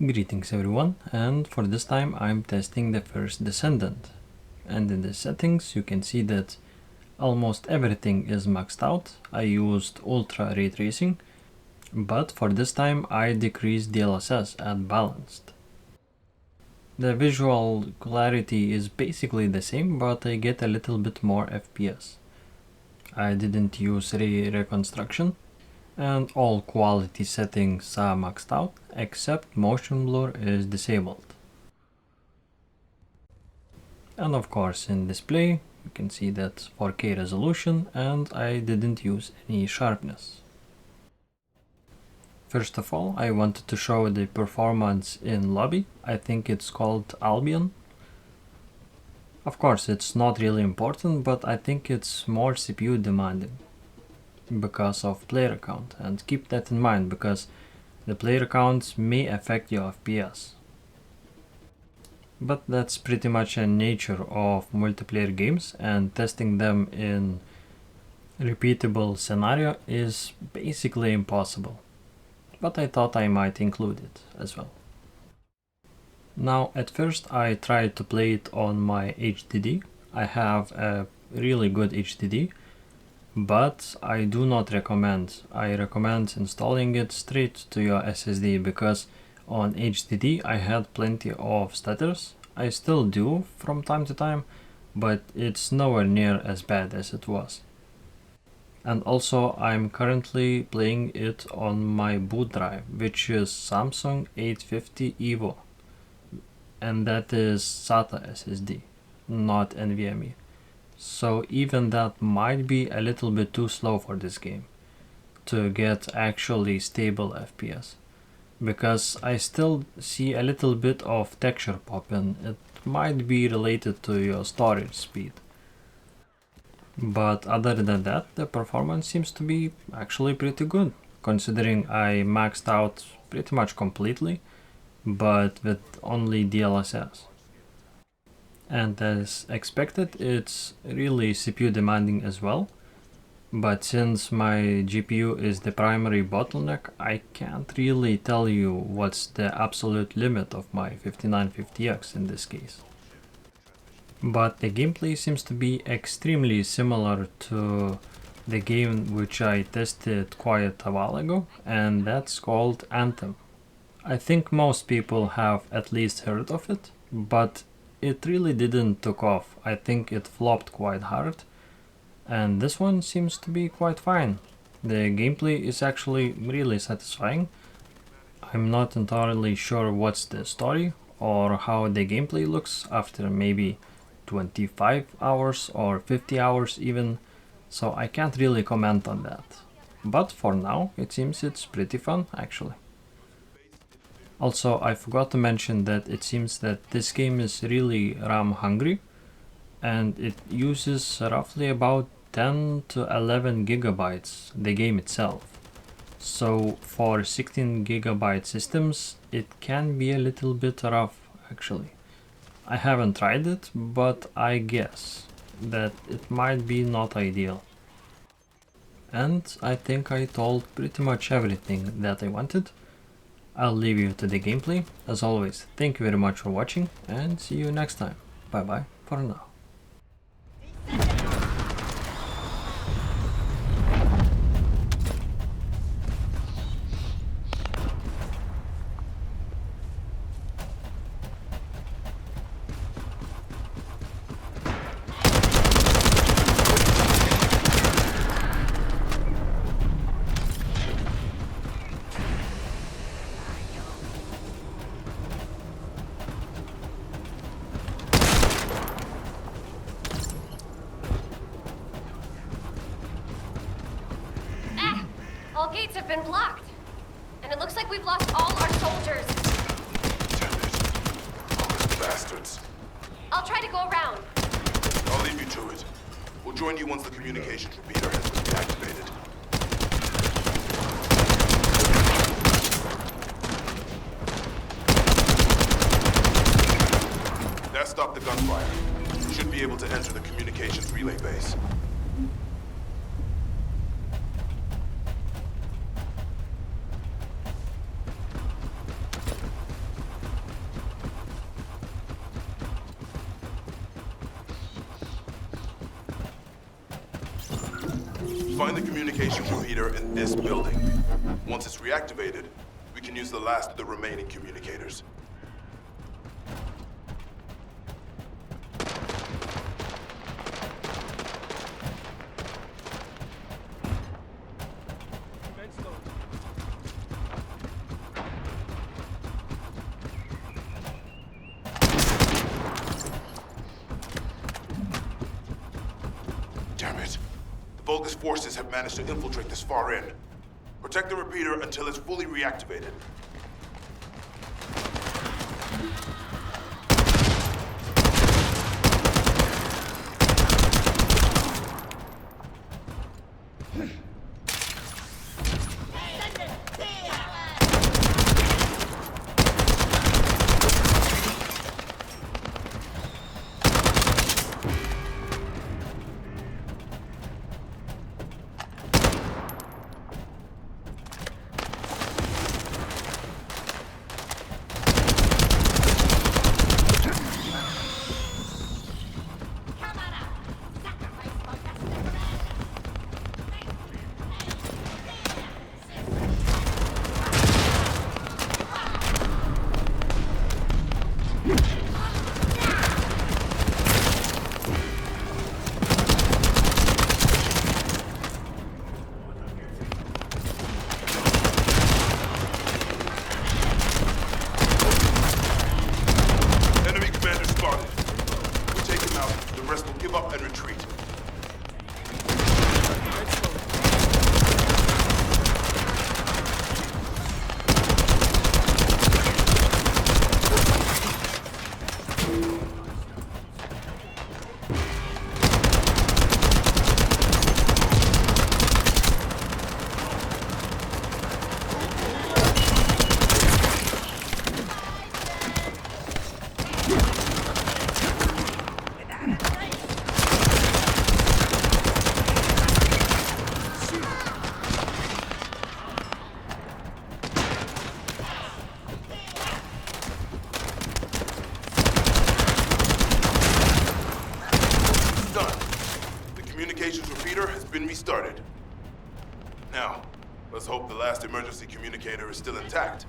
Greetings everyone, and for this time I'm testing the First Descendant. And in the settings you can see that almost everything is maxed out. I used ultra ray tracing, but for this time I decreased DLSS at balanced. The visual clarity is basically the same, but I get a little bit more FPS. I didn't use ray reconstruction, and all quality settings are maxed out, except motion blur is disabled. And of course in display you can see that 4K resolution, and I didn't use any sharpness. First of all, I wanted to show the performance in lobby. I think it's called Albion. Of course it's not really important, but I think it's more CPU demanding because of player count, and keep that in mind because the player counts may affect your FPS. But that's pretty much a nature of multiplayer games, and testing them in repeatable scenario is basically impossible. But I thought I might include it as well. Now at first I tried to play it on my HDD. I have a really good HDD, but I do not recommend. I recommend installing it straight to your SSD because on HDD I had plenty of stutters. I still do from time to time, but it's nowhere near as bad as it was. And also I'm currently playing it on my boot drive, which is Samsung 850 EVO, and that is SATA SSD, not NVMe. So even that might be a little bit too slow for this game to get actually stable FPS, because I still see a little bit of texture pop, and it might be related to your storage speed. But other than that, the performance seems to be actually pretty good, considering I maxed out pretty much completely, but with only DLSS. And as expected, it's really CPU demanding as well. But since my GPU is the primary bottleneck, I can't really tell you what's the absolute limit of my 5950X in this case. But the gameplay seems to be extremely similar to the game which I tested quite a while ago, and that's called Anthem. I think most people have at least heard of it, but it really didn't took off. I think it flopped quite hard, and this one seems to be quite fine. The gameplay is actually really satisfying. I'm not entirely sure what's the story or how the gameplay looks after maybe 25 hours or 50 hours even, so I can't really comment on that. But for now it seems it's pretty fun actually. Also, I forgot to mention that it seems that this game is really RAM hungry, and it uses roughly about 10 to 11 gigabytes, the game itself. So for 16 gigabyte systems it can be a little bit rough actually. I haven't tried it, but I guess that it might be not ideal. And I think I told pretty much everything that I wanted. I'll leave you to the gameplay. As always, thank you very much for watching, and see you next time. Bye bye for now. All gates have been blocked, and it looks like we've lost all our soldiers. Those bastards. I'll try to go around. I'll leave you to it. We'll join you once the communications repeater has been deactivated. That stopped the gunfire. You should be able to enter the communications relay base. Find the communications repeater in this building. Once it's reactivated, we can use the last of the remaining communicators. Damn it. The Vulgus forces have managed to infiltrate this far in. Protect the repeater until it's fully reactivated. Restarted. Now, let's hope the last emergency communicator is still intact.